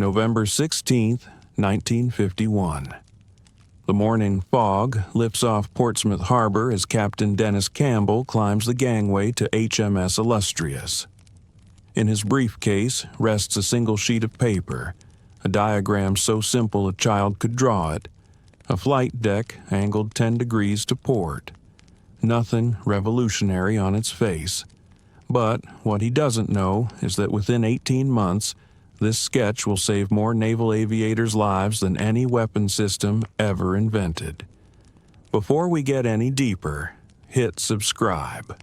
November 16, 1951. The morning fog lifts off Portsmouth Harbor as Captain Dennis Campbell climbs the gangway to HMS Illustrious. In his briefcase rests a single sheet of paper, a diagram so simple a child could draw it, a flight deck angled 10 degrees to port. Nothing revolutionary on its face. But what he doesn't know is that within 18 months, this sketch will save more naval aviators' lives than any weapon system ever invented. Before we get any deeper, hit subscribe.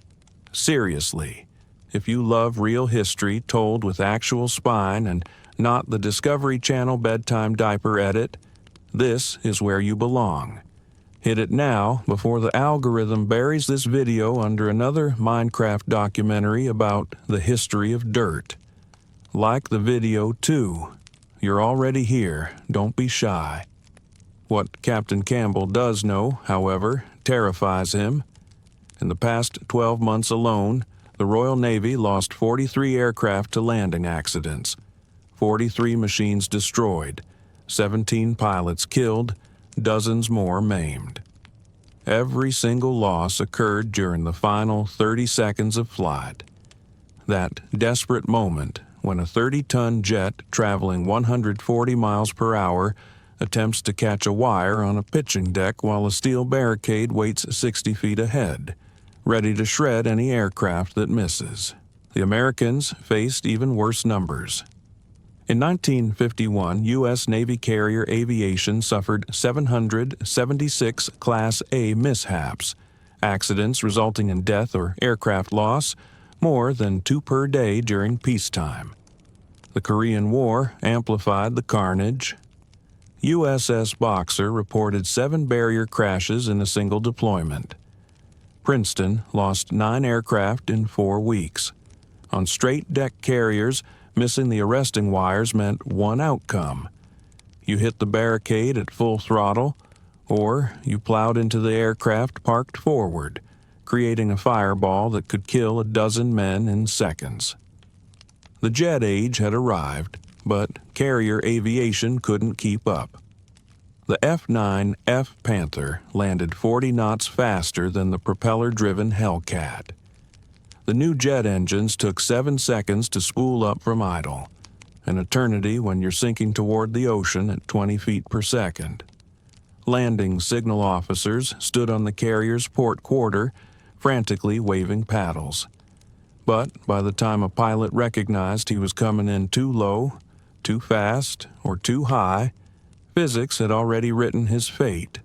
Seriously, if you love real history told with actual spine and not the Discovery Channel bedtime diaper edit, this is where you belong. Hit it now before the algorithm buries this video under another Minecraft documentary about the history of dirt. Like the video too. You're already here, don't be shy. What Captain Campbell does know, however, terrifies him. In the past 12 months alone, the Royal Navy lost 43 aircraft to landing accidents, 43 machines destroyed, 17 pilots killed, dozens more maimed. Every single loss occurred during the final 30 seconds of flight. That desperate moment when a 30-ton jet traveling 140 miles per hour attempts to catch a wire on a pitching deck while a steel barricade waits 60 feet ahead, ready to shred any aircraft that misses. The Americans faced even worse numbers. In 1951, U.S. Navy carrier Aviation suffered 776 Class A mishaps, accidents resulting in death or aircraft loss, more than 2 per day during peacetime. The Korean War amplified the carnage. USS Boxer reported 7 barrier crashes in a single deployment. Princeton lost 9 aircraft in 4 weeks. On straight-deck carriers, missing the arresting wires meant one outcome. You hit the barricade at full throttle, or you plowed into the aircraft parked forward, creating a fireball that could kill a dozen men in seconds. The jet age had arrived, but carrier aviation couldn't keep up. The F-9F Panther landed 40 knots faster than the propeller-driven Hellcat. The new jet engines took 7 seconds to spool up from idle, an eternity when you're sinking toward the ocean at 20 feet per second. Landing signal officers stood on the carrier's port quarter, frantically waving paddles. But by the time a pilot recognized he was coming in too low, too fast, or too high, physics had already written his fate.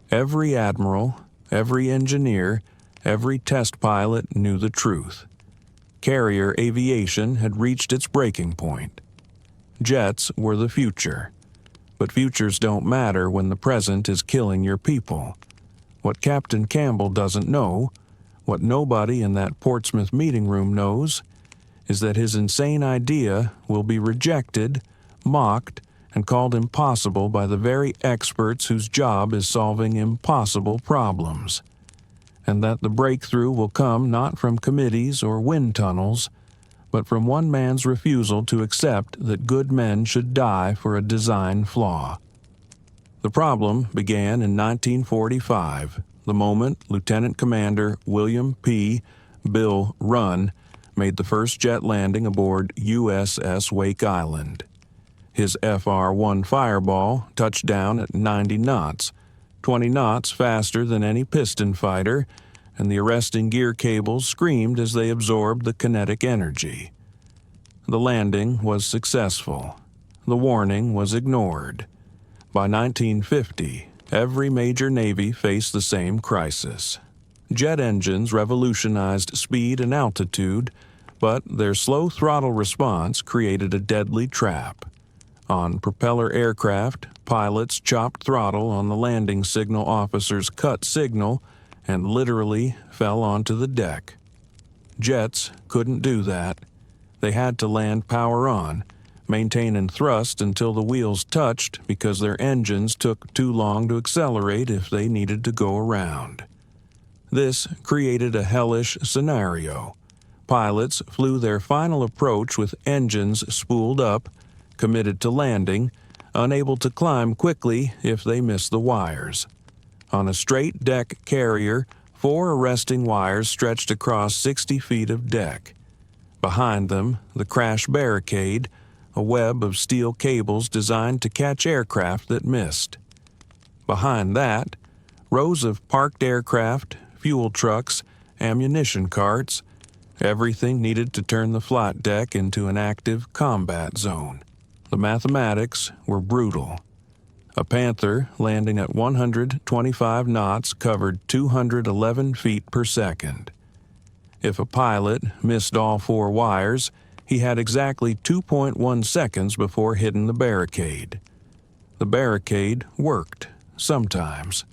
Every admiral, every engineer, every test pilot knew the truth. Carrier aviation had reached its breaking point. Jets were the future. But futures don't matter when the present is killing your people. What Captain Campbell doesn't know, what nobody in that Portsmouth meeting room knows, is that his insane idea will be rejected, mocked, and called impossible by the very experts whose job is solving impossible problems. And that the breakthrough will come not from committees or wind tunnels, but from one man's refusal to accept that good men should die for a design flaw. The problem began in 1945, the moment Lieutenant Commander William P. Bill Runn made the first jet landing aboard USS Wake Island. His FR-1 Fireball touched down at 90 knots, 20 knots faster than any piston fighter, and the arresting gear cables screamed as they absorbed the kinetic energy. The landing was successful. The warning was ignored. By 1950, every major navy faced the same crisis. Jet engines revolutionized speed and altitude, but their slow throttle response created a deadly trap. On propeller aircraft, pilots chopped throttle on the landing signal officer's cut signal and literally fell onto the deck. Jets couldn't do that. They had to land power on, maintain and thrust until the wheels touched because their engines took too long to accelerate if they needed to go around. This created a hellish scenario. Pilots flew their final approach with engines spooled up, committed to landing, unable to climb quickly if they missed the wires. On a straight deck carrier, 4 arresting wires stretched across 60 feet of deck. Behind them, the crash barricade, a web of steel cables designed to catch aircraft that missed. Behind that, rows of parked aircraft, fuel trucks, ammunition carts, everything needed to turn the flight deck into an active combat zone. The mathematics were brutal. A Panther landing at 125 knots covered 211 feet per second. If a pilot missed all 4 wires, he had exactly 2.1 seconds before hitting the barricade. The barricade worked, sometimes.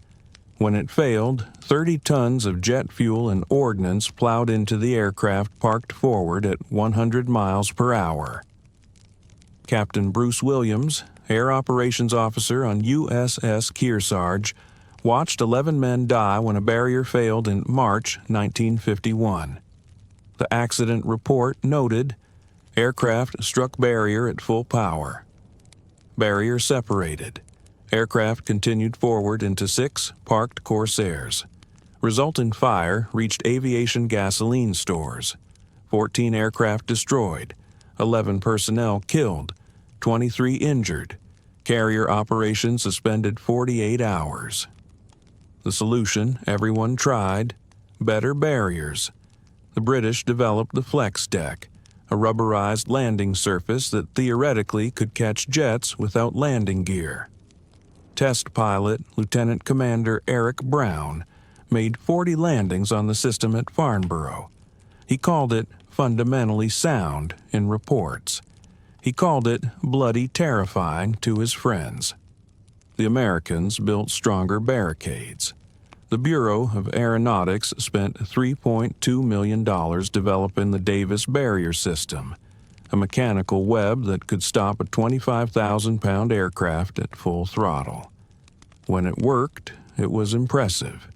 When it failed, 30 tons of jet fuel and ordnance plowed into the aircraft parked forward at 100 miles per hour. Captain Bruce Williams, Air Operations Officer on USS Kearsarge, watched 11 men die when a barrier failed in March 1951. The accident report noted, aircraft struck barrier at full power. Barrier separated. Aircraft continued forward into 6 parked Corsairs. Resulting fire reached aviation gasoline stores. 14 aircraft destroyed, 11 personnel killed, 23 injured. Carrier operation suspended 48 hours. The solution everyone tried: better barriers. The British developed the flex deck, a rubberized landing surface that theoretically could catch jets without landing gear. Test pilot Lieutenant Commander Eric Brown made 40 landings on the system at Farnborough. He called it fundamentally sound in reports. He called it bloody terrifying to his friends. The Americans built stronger barricades. The Bureau of Aeronautics spent $3.2 million developing the Davis barrier system, a mechanical web that could stop a 25,000-pound aircraft at full throttle. When it worked, it was impressive.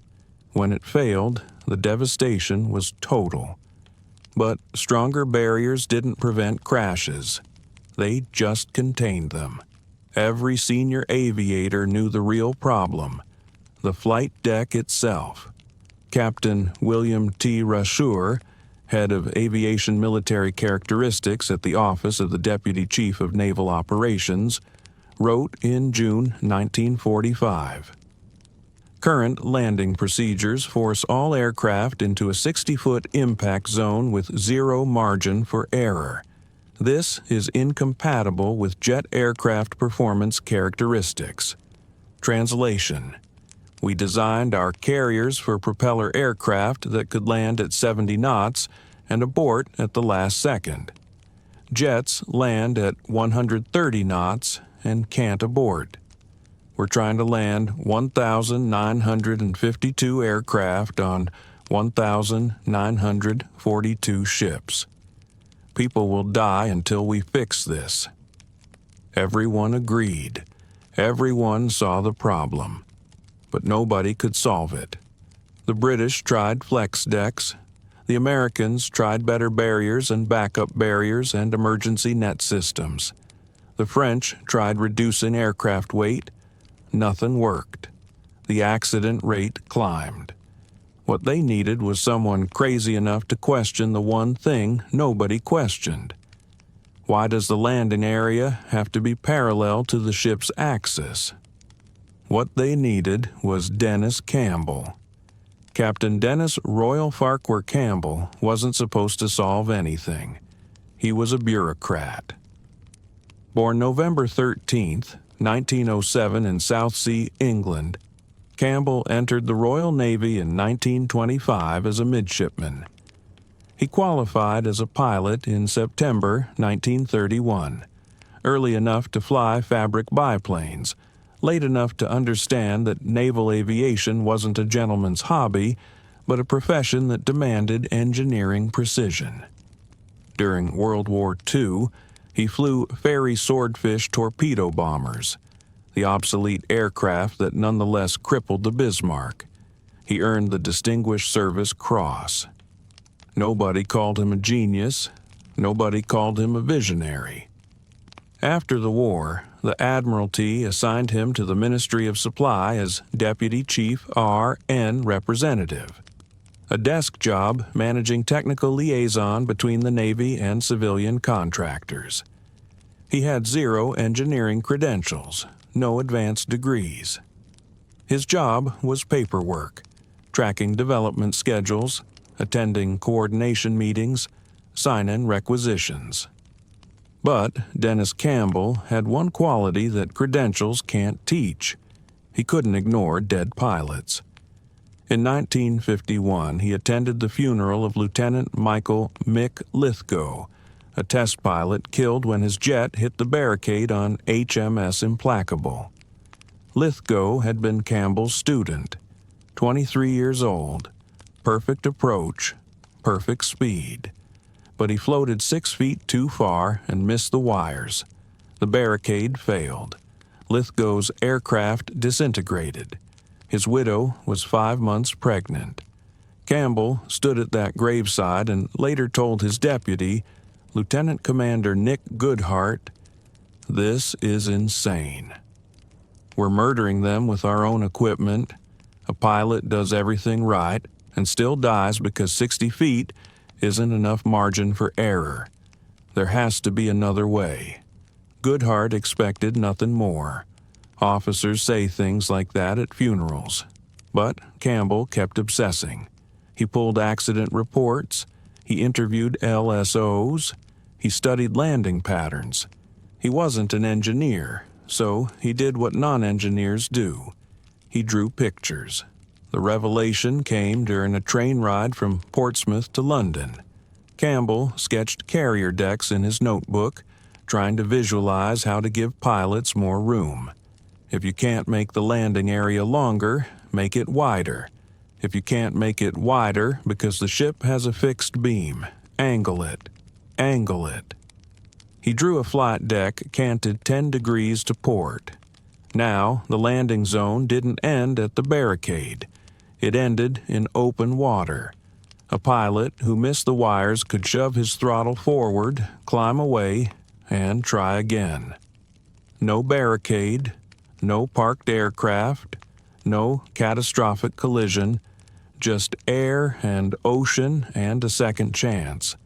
When it failed, the devastation was total. But stronger barriers didn't prevent crashes. They just contained them. Every senior aviator knew the real problem: the flight deck itself. Captain William T. Rashour, head of Aviation Military Characteristics at the Office of the Deputy Chief of Naval Operations, wrote in June 1945, "Current landing procedures force all aircraft into a 60-foot impact zone with zero margin for error. This is incompatible with jet aircraft performance characteristics." Translation: we designed our carriers for propeller aircraft that could land at 70 knots and abort at the last second. Jets land at 130 knots and can't abort. We're trying to land 1,952 aircraft on 1,942 ships. People will die until we fix this. Everyone agreed. Everyone saw the problem. But nobody could solve it. The British tried flex decks. The Americans tried better barriers and backup barriers and emergency net systems. The French tried reducing aircraft weight. Nothing worked. The accident rate climbed. What they needed was someone crazy enough to question the one thing nobody questioned. Why does the landing area have to be parallel to the ship's axis? What they needed was Dennis Campbell. Captain Dennis Royal Farquhar Campbell wasn't supposed to solve anything. He was a bureaucrat. Born November 13, 1907 in Southsea, England, Campbell entered the Royal Navy in 1925 as a midshipman. He qualified as a pilot in September 1931, early enough to fly fabric biplanes, late enough to understand that naval aviation wasn't a gentleman's hobby, but a profession that demanded engineering precision. During World War II, he flew Fairey Swordfish torpedo bombers, the obsolete aircraft that nonetheless crippled the Bismarck. He earned the Distinguished Service Cross. Nobody called him a genius. Nobody called him a visionary. After the war, the Admiralty assigned him to the Ministry of Supply as Deputy Chief R.N. Representative, a desk job managing technical liaison between the Navy and civilian contractors. He had 0 engineering credentials, no advanced degrees. His job was paperwork, tracking development schedules, attending coordination meetings, signing requisitions. But Dennis Campbell had one quality that credentials can't teach. He couldn't ignore dead pilots. In 1951, he attended the funeral of Lieutenant Michael Mick Lithgow, a test pilot killed when his jet hit the barricade on HMS Implacable. Lithgow had been Campbell's student, 23 years old, perfect approach, perfect speed. But he floated 6 feet too far and missed the wires. The barricade failed. Lithgow's aircraft disintegrated. His widow was 5 months pregnant. Campbell stood at that graveside and later told his deputy, Lieutenant Commander Nick Goodhart, "This is insane. We're murdering them with our own equipment. A pilot does everything right and still dies because 60 feet isn't enough margin for error. There has to be another way." Goodhart expected nothing more. Officers say things like that at funerals. But Campbell kept obsessing. He pulled accident reports. He interviewed LSOs. He studied landing patterns. He wasn't an engineer, so he did what non-engineers do. He drew pictures. The revelation came during a train ride from Portsmouth to London. Campbell sketched carrier decks in his notebook, trying to visualize how to give pilots more room. If you can't make the landing area longer, make it wider. If you can't make it wider because the ship has a fixed beam, angle it. Angle it. He drew a flight deck canted 10 degrees to port. Now, the landing zone didn't end at the barricade. It ended in open water. A pilot who missed the wires could shove his throttle forward, climb away, and try again. No barricade, no parked aircraft, no catastrophic collision, just air and ocean and a second chance.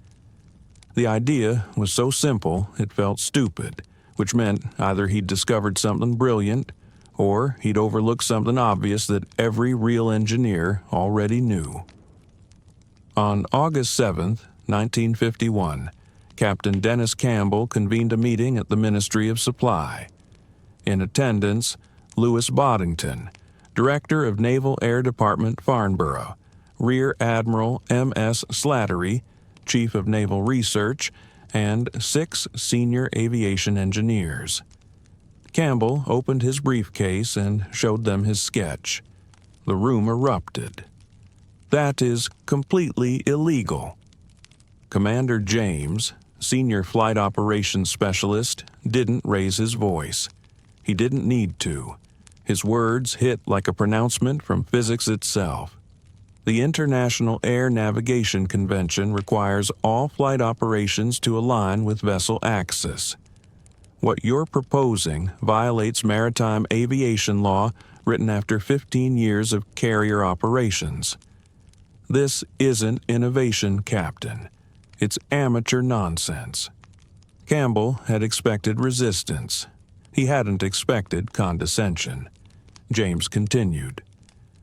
The idea was so simple it felt stupid, which meant either he'd discovered something brilliant or he'd overlooked something obvious that every real engineer already knew. On August 7, 1951, Captain Dennis Campbell convened a meeting at the Ministry of Supply. In attendance, Louis Boddington, Director of Naval Air Department Farnborough, Rear Admiral M.S. Slattery, Chief of Naval Research, and 6 senior aviation engineers. Campbell opened his briefcase and showed them his sketch. The room erupted. That is completely illegal. Commander James, Senior Flight Operations Specialist, didn't raise his voice. He didn't need to. His words hit like a pronouncement from physics itself. The International Air Navigation Convention requires all flight operations to align with vessel axis. What you're proposing violates maritime aviation law written after 15 years of carrier operations. This isn't innovation, Captain. It's amateur nonsense. Campbell had expected resistance. He hadn't expected condescension. James continued.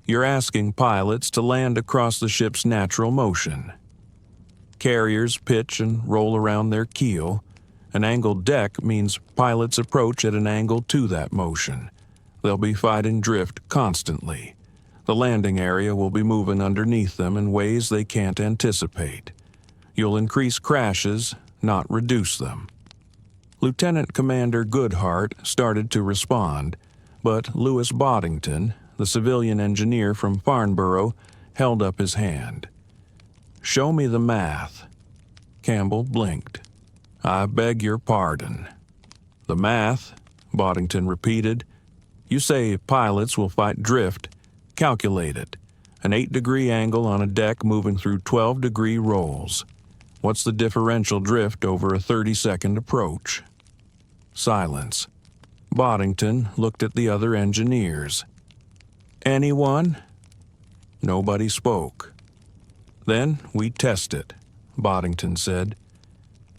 You're asking pilots to land across the ship's natural motion. Carriers pitch and roll around their keel. An angled deck means pilots approach at an angle to that motion. They'll be fighting drift constantly. The landing area will be moving underneath them in ways they can't anticipate. You'll increase crashes, not reduce them. Lieutenant Commander Goodhart started to respond, but Louis Boddington, the civilian engineer from Farnborough, held up his hand. Show me the math. Campbell blinked. I beg your pardon. The math, Boddington repeated. You say pilots will fight drift. Calculate it. An 8-degree angle on a deck moving through 12-degree rolls. What's the differential drift over a 30-second approach? Silence. Boddington looked at the other engineers. Anyone? Nobody spoke. Then we test it, Boddington said.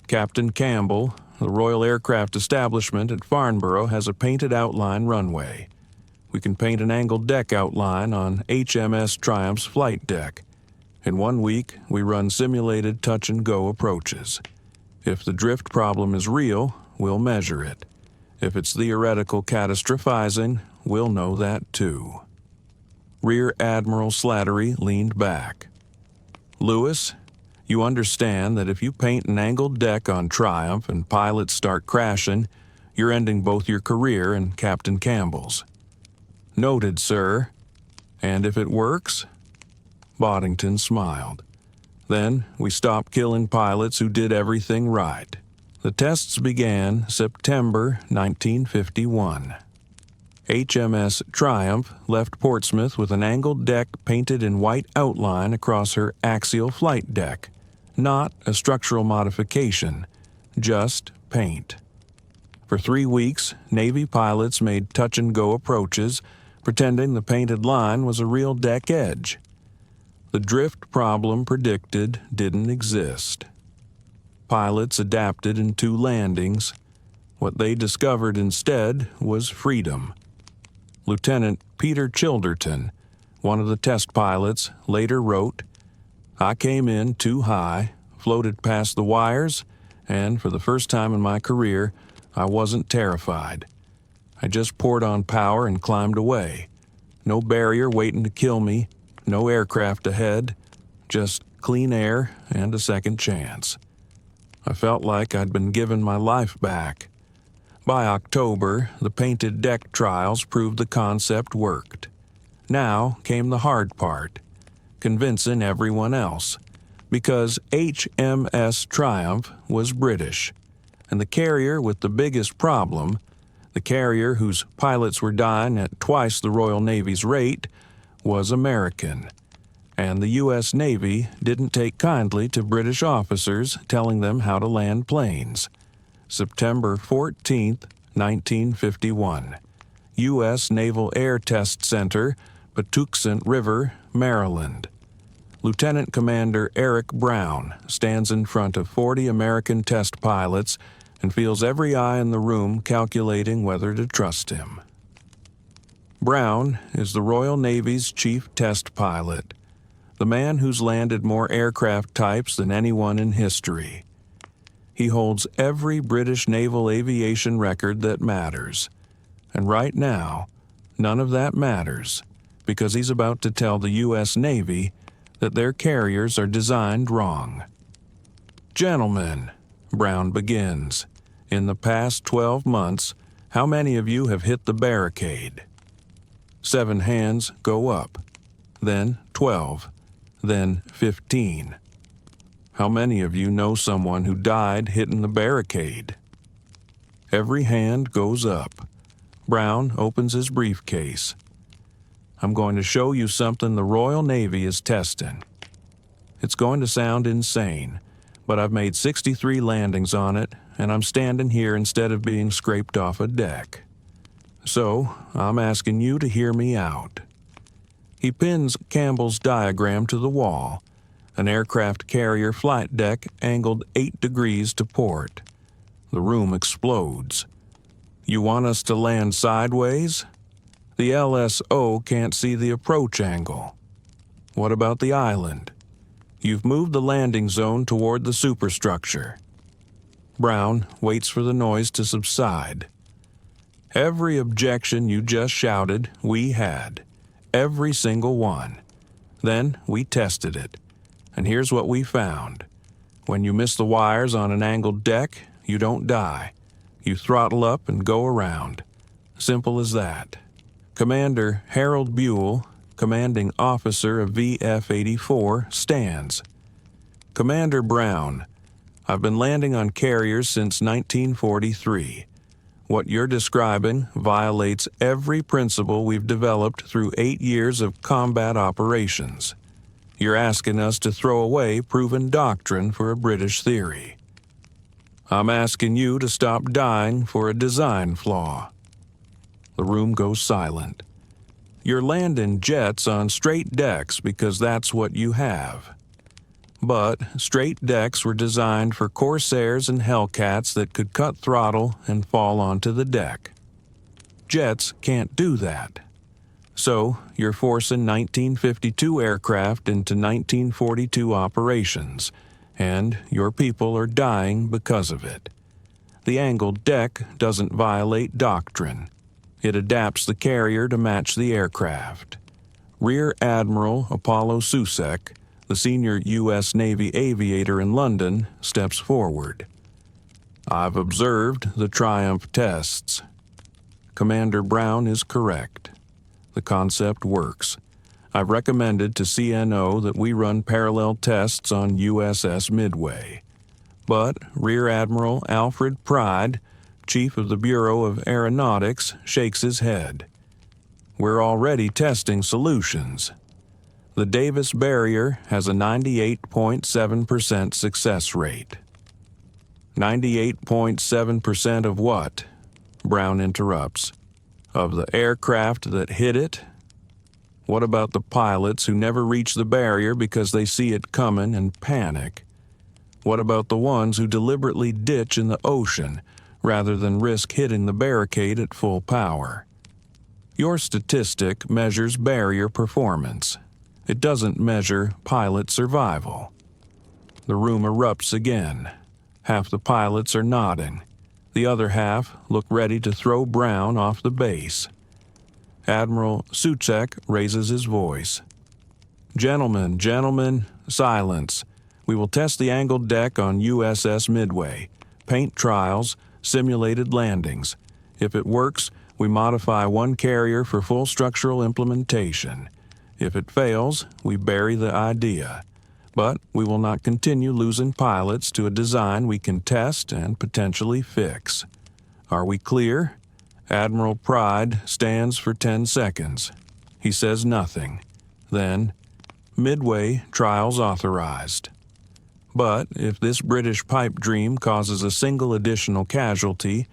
Captain Campbell, the Royal Aircraft Establishment at Farnborough has a painted outline runway. We can paint an angled deck outline on HMS Triumph's flight deck. In 1 week, we run simulated touch-and-go approaches. If the drift problem is real, we'll measure it. If it's theoretical catastrophizing, we'll know that too. Rear Admiral Slattery leaned back. Lewis, you understand that if you paint an angled deck on Triumph and pilots start crashing, you're ending both your career and Captain Campbell's. Noted, sir. And if it works? Boddington smiled. Then we stopped killing pilots who did everything right. The tests began September 1951. HMS Triumph left Portsmouth with an angled deck painted in white outline across her axial flight deck. Not a structural modification, just paint. For 3 weeks, Navy pilots made touch-and-go approaches, pretending the painted line was a real deck edge. The drift problem predicted didn't exist. Pilots adapted in 2 landings. What they discovered instead was freedom. Lieutenant Peter Childerton, one of the test pilots, later wrote, "I came in too high, floated past the wires, and for the first time in my career, I wasn't terrified. I just poured on power and climbed away. No barrier waiting to kill me, no aircraft ahead, just clean air and a second chance. I felt like I'd been given my life back." By October, the painted deck trials proved the concept worked. Now came the hard part, convincing everyone else, because HMS Triumph was British, and the carrier with the biggest problem, the carrier whose pilots were dying at twice the Royal Navy's rate, was American. And the U.S. Navy didn't take kindly to British officers telling them how to land planes. September 14, 1951. U.S. Naval Air Test Center, Patuxent River, Maryland. Lieutenant Commander Eric Brown stands in front of 40 American test pilots and feels every eye in the room calculating whether to trust him. Brown is the Royal Navy's chief test pilot, the man who's landed more aircraft types than anyone in history. He holds every British naval aviation record that matters. And right now, none of that matters, because he's about to tell the U.S. Navy that their carriers are designed wrong. "Gentlemen," Brown begins, "in the past 12 months, how many of you have hit the barricade?" 7 hands go up, then 12, then 15. How many of you know someone who died hitting the barricade? Every hand goes up. Brown opens his briefcase. "I'm going to show you something the Royal Navy is testing. It's going to sound insane, but I've made 63 landings on it, and I'm standing here instead of being scraped off a deck. So, I'm asking you to hear me out." He pins Campbell's diagram to the wall, an aircraft carrier flight deck angled 8 degrees to port. The room explodes. "You want us to land sideways? The LSO can't see the approach angle. What about the island? You've moved the landing zone toward the superstructure." Brown waits for the noise to subside. "Every objection you just shouted, we had. Every single one. Then we tested it. And here's what we found. When you miss the wires on an angled deck, you don't die. You throttle up and go around. Simple as that." Commander Harold Buell, commanding officer of VF-84, stands. "Commander Brown, I've been landing on carriers since 1943. What you're describing violates every principle we've developed through 8 years of combat operations. You're asking us to throw away proven doctrine for a British theory." I'm asking you to stop dying for a design flaw." The room goes silent. You're landing jets on straight decks because that's what you have. But straight decks were designed for Corsairs and Hellcats that could cut throttle and fall onto the deck. Jets can't do that. So you're forcing 1952 aircraft into 1942 operations, and your people are dying because of it. The angled deck doesn't violate doctrine. It adapts the carrier to match the aircraft. Rear Admiral Apollo Susek, the senior U.S. Navy aviator in London, steps forward. "I've observed the Triumph tests. Commander Brown is correct. The concept works. I've recommended to CNO that we run parallel tests on USS Midway. But Rear Admiral Alfred Pride, Chief of the Bureau of Aeronautics, shakes his head. We're already testing solutions. The Davis barrier has a 98.7% success rate." "98.7% of what?" Brown interrupts. "Of the aircraft that hit it? What about the pilots who never reach the barrier because they see it coming and panic? What about the ones who deliberately ditch in the ocean rather than risk hitting the barricade at full power? Your statistic measures barrier performance. It doesn't measure pilot survival." The room erupts again. Half the pilots are nodding. The other half look ready to throw Brown off the base. Admiral Susek raises his voice. Gentlemen, silence. We will test the angled deck on USS Midway. Paint trials, simulated landings. If it works, we modify one carrier for full structural implementation. If it fails, we bury the idea. But we will not continue losing pilots to a design we can test and potentially fix. Are we clear? Admiral Pride stands for 10 seconds. He says nothing. Then, Midway trials authorized. But if this British pipe dream causes a single additional casualty,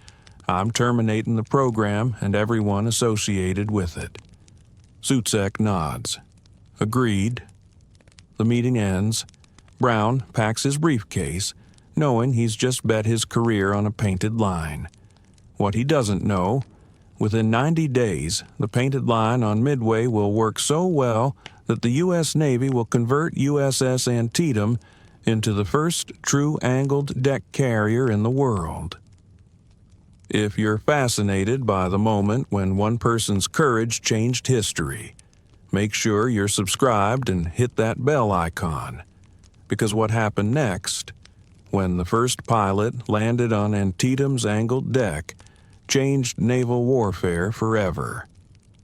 I'm terminating the program and everyone associated with it. Susek nods. Agreed. The meeting ends. Brown packs his briefcase, knowing he's just bet his career on a painted line. What he doesn't know, within 90 days, the painted line on Midway will work so well that the U.S. Navy will convert USS Antietam into the first true angled deck carrier in the world. If you're fascinated by the moment when one person's courage changed history, make sure you're subscribed and hit that bell icon. Because what happened next, when the first pilot landed on Antietam's angled deck, changed naval warfare forever.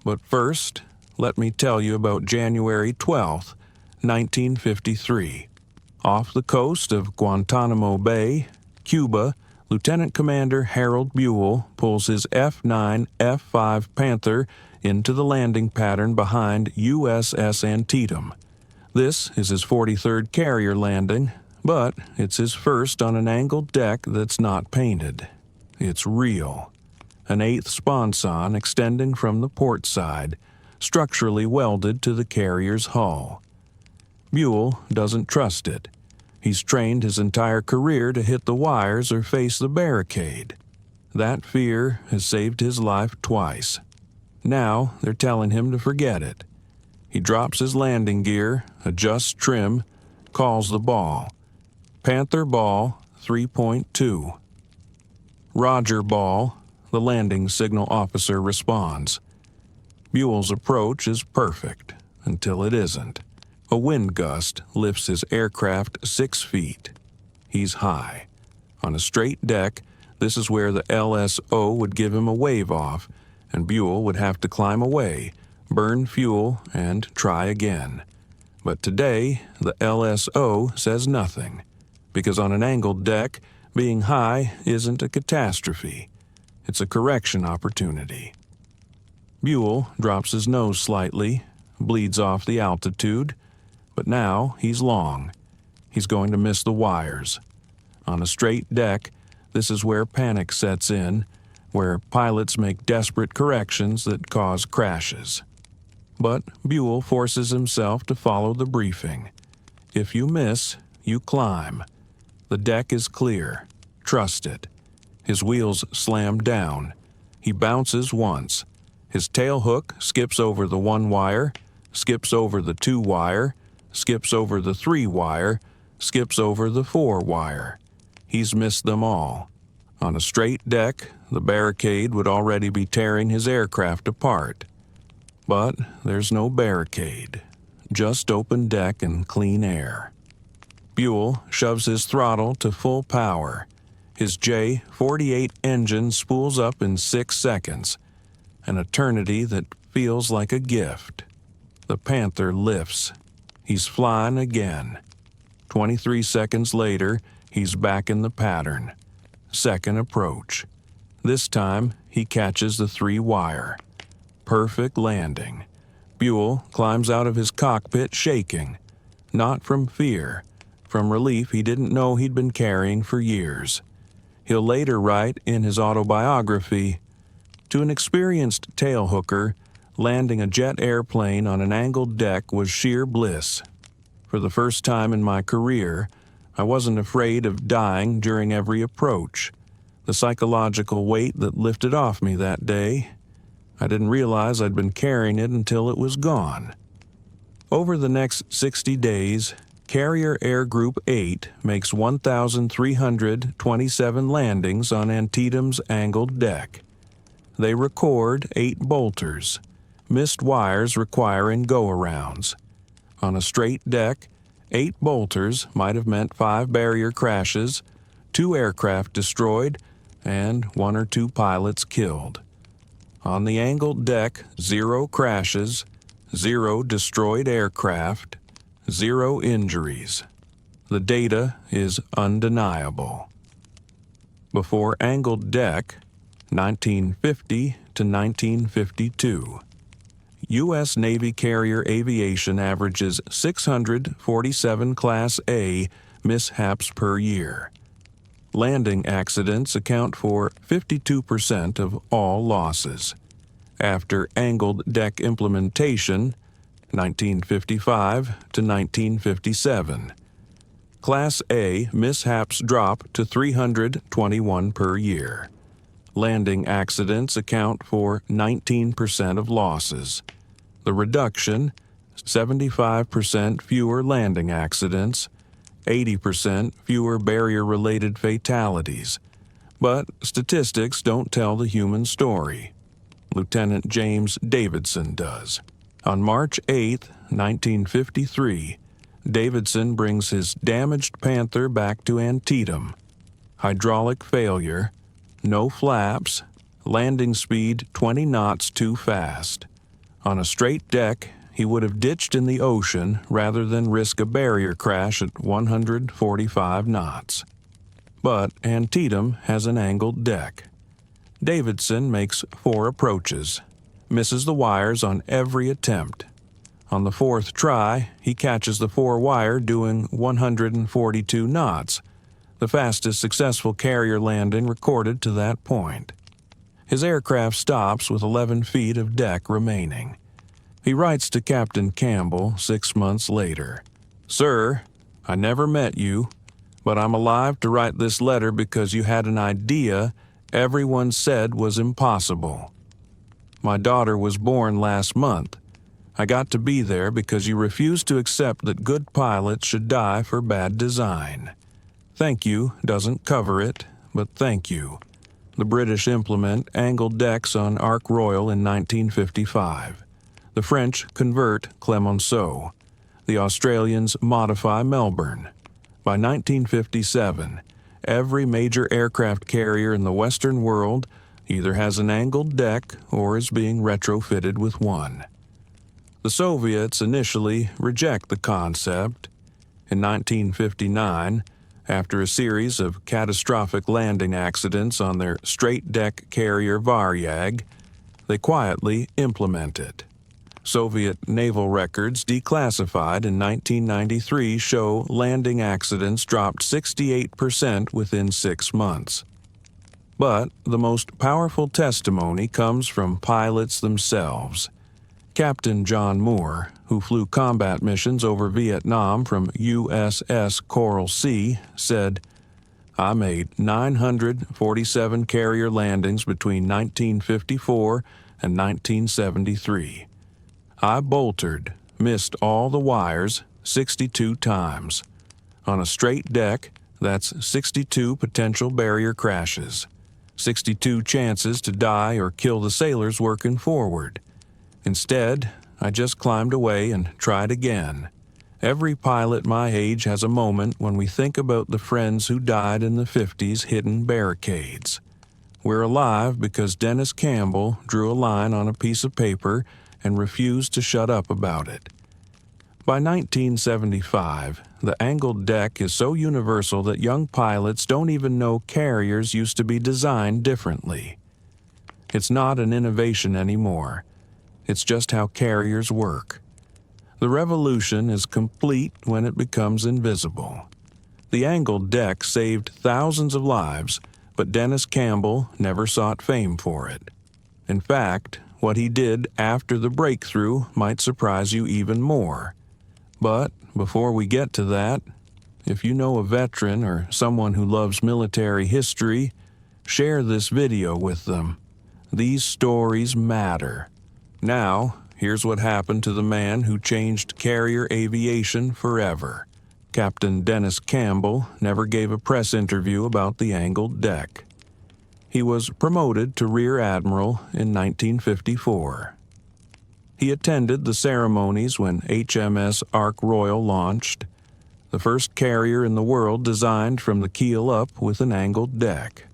But first, let me tell you about January 12th, 1953. Off the coast of Guantanamo Bay, Cuba, Lieutenant Commander Harold Buell pulls his F-9 F-5 Panther into the landing pattern behind USS Antietam. This is his 43rd carrier landing, but it's his first on an angled deck that's not painted. It's real. An 8th sponson extending from the port side, structurally welded to the carrier's hull. Buell doesn't trust it. He's trained his entire career to hit the wires or face the barricade. That fear has saved his life twice. Now they're telling him to forget it. He drops his landing gear, adjusts trim, calls the ball. Panther ball 3.2. Roger ball, the landing signal officer responds. Buell's approach is perfect, until it isn't. A wind gust lifts his aircraft 6 feet. He's high. On a straight deck, this is where the LSO would give him a wave off, and Buell would have to climb away, burn fuel, and try again. But today, the LSO says nothing, because on an angled deck, being high isn't a catastrophe. It's a correction opportunity. Buell drops his nose slightly, bleeds off the altitude, but now he's long. He's going to miss the wires. On a straight deck, This is where panic sets in, where pilots make desperate corrections that cause crashes. But Buell forces himself to follow the briefing. If you miss, you climb. The deck is clear. Trust it. His wheels slam down. He bounces once. His tail hook skips over the 1-wire, skips over the 2-wire, skips over the 3-wire, skips over the 4-wire. He's missed them all. On a straight deck, the barricade would already be tearing his aircraft apart. But there's no barricade, just open deck and clean air. Buell shoves his throttle to full power. His J-48 engine spools up in 6 seconds, an eternity that feels like a gift. The Panther lifts. He's flying again. 23 seconds later, he's back in the pattern. Second approach. This time, he catches the 3-wire. Perfect landing. Buell climbs out of his cockpit shaking. Not from fear, from relief he didn't know he'd been carrying for years. He'll later write in his autobiography, "To an experienced tailhooker, landing a jet airplane on an angled deck was sheer bliss. For the first time in my career, I wasn't afraid of dying during every approach. The psychological weight that lifted off me that day, I didn't realize I'd been carrying it until it was gone." Over the next 60 days, Carrier Air Group 8 makes 1,327 landings on Antietam's angled deck. They record 8 bolters, missed wires requiring go-arounds. On a straight deck, 8 bolters might have meant 5 barrier crashes, 2 aircraft destroyed, and 1 or 2 pilots killed. On the angled deck, 0 crashes, 0 destroyed aircraft, 0 injuries. The data is undeniable. Before angled deck, 1950 to 1952. U.S. Navy carrier aviation averages 647 Class A mishaps per year. Landing accidents account for 52% of all losses. After angled deck implementation, 1955 to 1957. Class A mishaps drop to 321 per year. Landing accidents account for 19% of losses. The reduction, 75% fewer landing accidents, 80% fewer barrier-related fatalities. But statistics don't tell the human story. Lieutenant James Davidson does. On March 8, 1953, Davidson brings his damaged Panther back to Antietam. Hydraulic failure, no flaps, landing speed 20 knots too fast. On a straight deck, he would have ditched in the ocean rather than risk a barrier crash at 145 knots. But Antietam has an angled deck. Davidson makes 4 approaches, misses the wires on every attempt. On the 4th try, he catches the 4-wire doing 142 knots, the fastest successful carrier landing recorded to that point. His aircraft stops with 11 feet of deck remaining. He writes to Captain Campbell 6 months later, "Sir, I never met you, but I'm alive to write this letter because you had an idea everyone said was impossible. My daughter was born last month. I got to be there because you refused to accept that good pilots should die for bad design. Thank you doesn't cover it, but thank you." The British implement angled decks on Ark Royal in 1955. The French convert Clemenceau. The Australians modify Melbourne. By 1957, every major aircraft carrier in the Western world either has an angled deck or is being retrofitted with one. The Soviets initially reject the concept. In 1959, after a series of catastrophic landing accidents on their straight-deck carrier Varyag, they quietly implement it. Soviet naval records declassified in 1993 show landing accidents dropped 68% within 6 months. But the most powerful testimony comes from pilots themselves. Captain John Moore, who flew combat missions over Vietnam from USS Coral Sea, said, "I made 947 carrier landings between 1954 and 1973. I boltered, missed all the wires 62 times. On a straight deck, that's 62 potential barrier crashes, 62 chances to die or kill the sailors working forward. Instead, I just climbed away and tried again. Every pilot my age has a moment when we think about the friends who died in the 50s hitting barricades. We're alive because Dennis Campbell drew a line on a piece of paper and refused to shut up about it." By 1975, the angled deck is so universal that young pilots don't even know carriers used to be designed differently. It's not an innovation anymore. It's just how carriers work. The revolution is complete when it becomes invisible. The angled deck saved thousands of lives, but Dennis Campbell never sought fame for it. In fact, what he did after the breakthrough might surprise you even more. But before we get to that, if you know a veteran or someone who loves military history, share this video with them. These stories matter. Now, here's what happened to the man who changed carrier aviation forever. Captain Dennis Campbell never gave a press interview about the angled deck. He was promoted to Rear Admiral in 1954. He attended the ceremonies when HMS Ark Royal launched, the first carrier in the world designed from the keel up with an angled deck.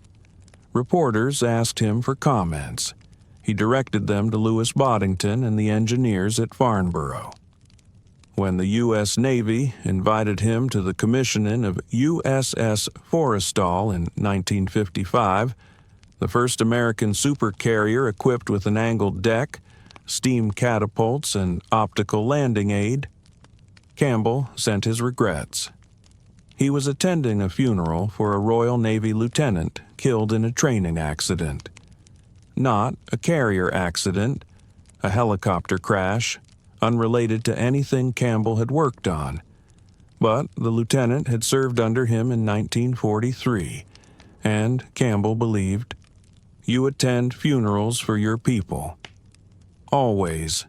Reporters asked him for comments. He directed them to Louis Boddington and the engineers at Farnborough. When the U.S. Navy invited him to the commissioning of USS Forrestal in 1955, the first American supercarrier equipped with an angled deck, steam catapults, and optical landing aid, Campbell sent his regrets. He was attending a funeral for a Royal Navy lieutenant killed in a training accident. Not a carrier accident, a helicopter crash, unrelated to anything Campbell had worked on. But the lieutenant had served under him in 1943, and Campbell believed, "You attend funerals for your people. Always."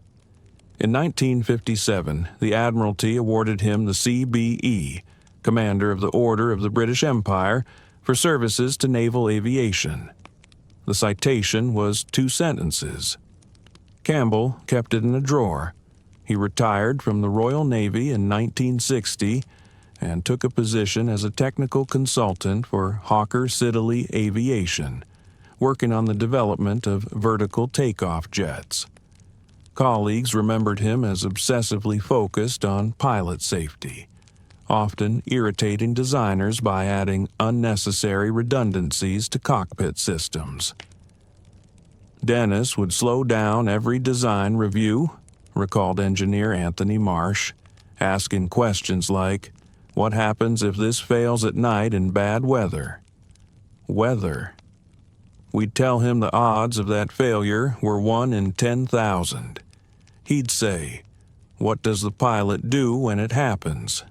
In 1957, the Admiralty awarded him the CBE, Commander of the Order of the British Empire, for services to naval aviation. The citation was 2 sentences. Campbell kept it in a drawer. He retired from the Royal Navy in 1960 and took a position as a technical consultant for Hawker Siddeley Aviation, working on the development of vertical takeoff jets. Colleagues remembered him as obsessively focused on pilot safety, often irritating designers by adding unnecessary redundancies to cockpit systems. Dennis would slow down every design review, recalled engineer Anthony Marsh, asking questions like, "What happens if this fails at night in bad weather?" Weather. We'd tell him the odds of that failure were 1 in 10,000. He'd say, "What does the pilot do when it happens?"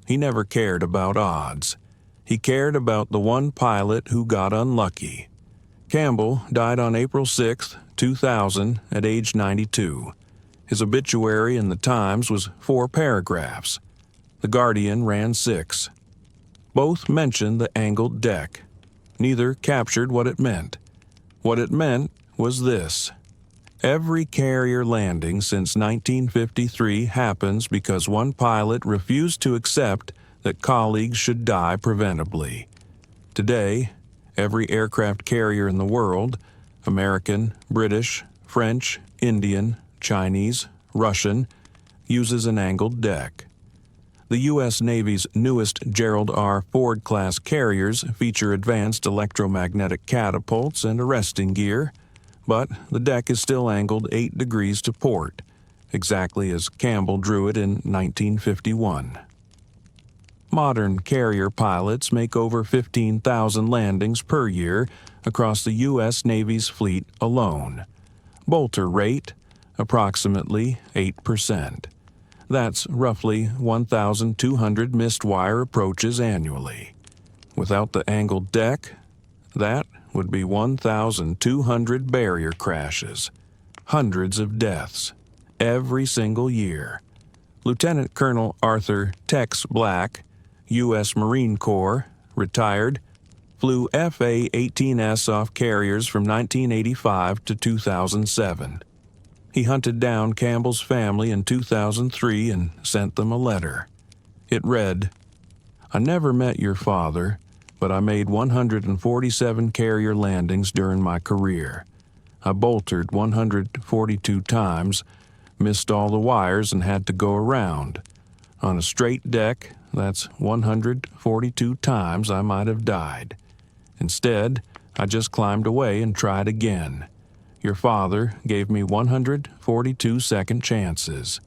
He never cared about odds. He cared about the one pilot who got unlucky. Campbell died on April 6, 2000, at age 92. His obituary in the Times was 4 paragraphs. The Guardian ran 6. Both mentioned the angled deck. Neither captured what it meant. What it meant was this: every carrier landing since 1953 happens because one pilot refused to accept that colleagues should die preventably. Today, every aircraft carrier in the world, American, British, French, Indian, Chinese, Russian, uses an angled deck. The U.S. Navy's newest Gerald R. Ford-class carriers feature advanced electromagnetic catapults and arresting gear, but the deck is still angled 8 degrees to port, exactly as Campbell drew it in 1951. Modern carrier pilots make over 15,000 landings per year across the U.S. Navy's fleet alone. Bolter rate, approximately 8%. That's roughly 1,200 missed wire approaches annually. Without the angled deck, that would be 1,200 barrier crashes, hundreds of deaths, every single year. Lieutenant Colonel Arthur Tex Black, U.S. Marine Corps, retired, flew FA-18S off carriers from 1985 to 2007. He hunted down Campbell's family in 2003 and sent them a letter. It read, "I never met your father, but I made 147 carrier landings during my career. I boltered 142 times, missed all the wires and had to go around. On a straight deck, that's 142 times I might have died. Instead, I just climbed away and tried again. Your father gave me 142 second chances.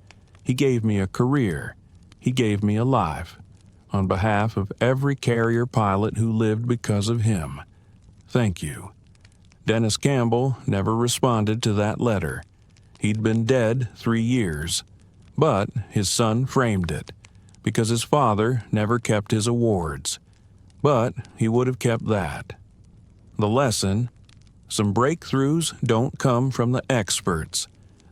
He gave me a career. He gave me a life. On behalf of every carrier pilot who lived because of him, thank you." Dennis Campbell never responded to that letter. He'd been dead 3 years, but his son framed it because his father never kept his awards. But he would have kept that. The lesson: some breakthroughs don't come from the experts.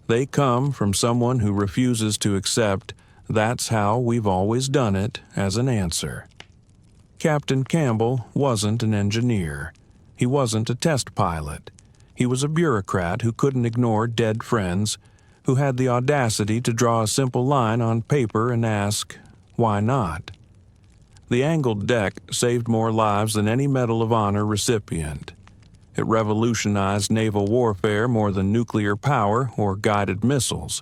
They come from someone who refuses to accept "that's how we've always done it" as an answer. Captain Campbell wasn't an engineer. He wasn't a test pilot. He was a bureaucrat who couldn't ignore dead friends, who had the audacity to draw a simple line on paper and ask, "Why not?" The angled deck saved more lives than any Medal of Honor recipient. It revolutionized naval warfare more than nuclear power or guided missiles.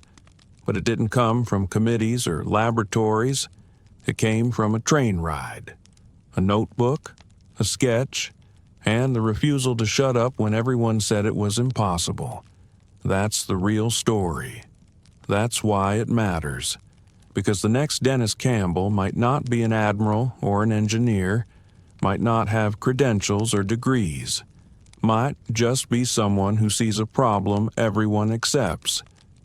But it didn't come from committees or laboratories. It came from a train ride, a notebook, a sketch, and the refusal to shut up when everyone said it was impossible. That's the real story. That's why it matters. Because the next Dennis Campbell might not be an admiral or an engineer, might not have credentials or degrees, might just be someone who sees a problem everyone accepts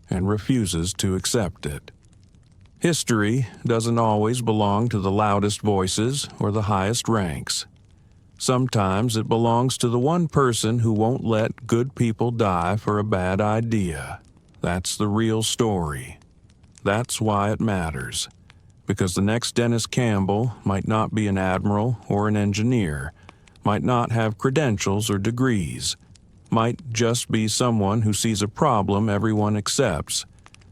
and refuses to accept it. History doesn't always belong to the loudest voices or the highest ranks. Sometimes it belongs to the one person who won't let good people die for a bad idea. That's the real story. That's why it matters. Because the next Dennis Campbell might not be an admiral or an engineer, might not have credentials or degrees, might just be someone who sees a problem everyone accepts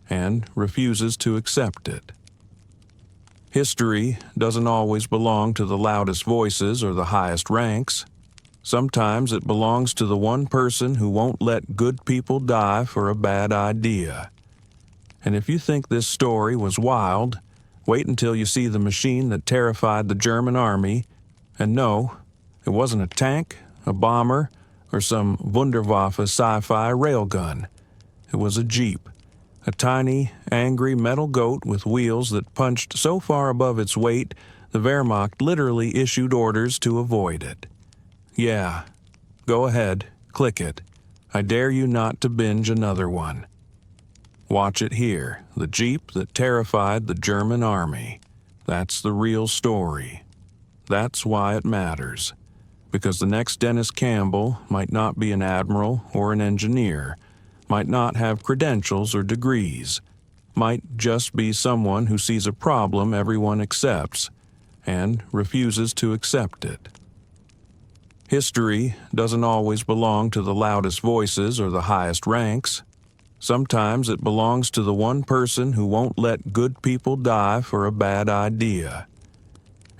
and refuses to accept it. History doesn't always belong to the loudest voices or the highest ranks. Sometimes it belongs to the one person who won't let good people die for a bad idea. And if you think this story was wild, wait until you see the machine that terrified the German army. And no, it wasn't a tank, a bomber, or some Wunderwaffe sci-fi railgun. It was a Jeep, a tiny, angry metal goat with wheels that punched so far above its weight, the Wehrmacht literally issued orders to avoid it. Yeah, go ahead, click it. I dare you not to binge another one. Watch it here, the Jeep that terrified the German army. That's the real story. That's why it matters. Because the next Dennis Campbell might not be an admiral or an engineer, might not have credentials or degrees, might just be someone who sees a problem everyone accepts and refuses to accept it. History doesn't always belong to the loudest voices or the highest ranks. Sometimes it belongs to the one person who won't let good people die for a bad idea.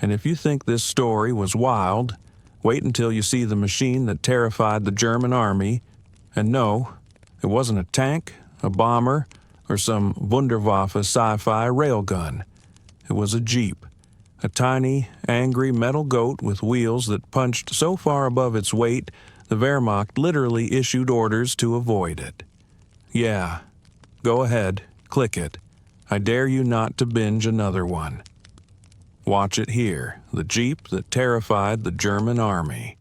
And if you think this story was wild, wait until you see the machine that terrified the German army. And no, it wasn't a tank, a bomber, or some Wunderwaffe sci-fi railgun. It was a Jeep, a tiny, angry metal goat with wheels that punched so far above its weight, the Wehrmacht literally issued orders to avoid it. Yeah, go ahead, click it. I dare you not to binge another one. Watch it here, the Jeep that terrified the German army.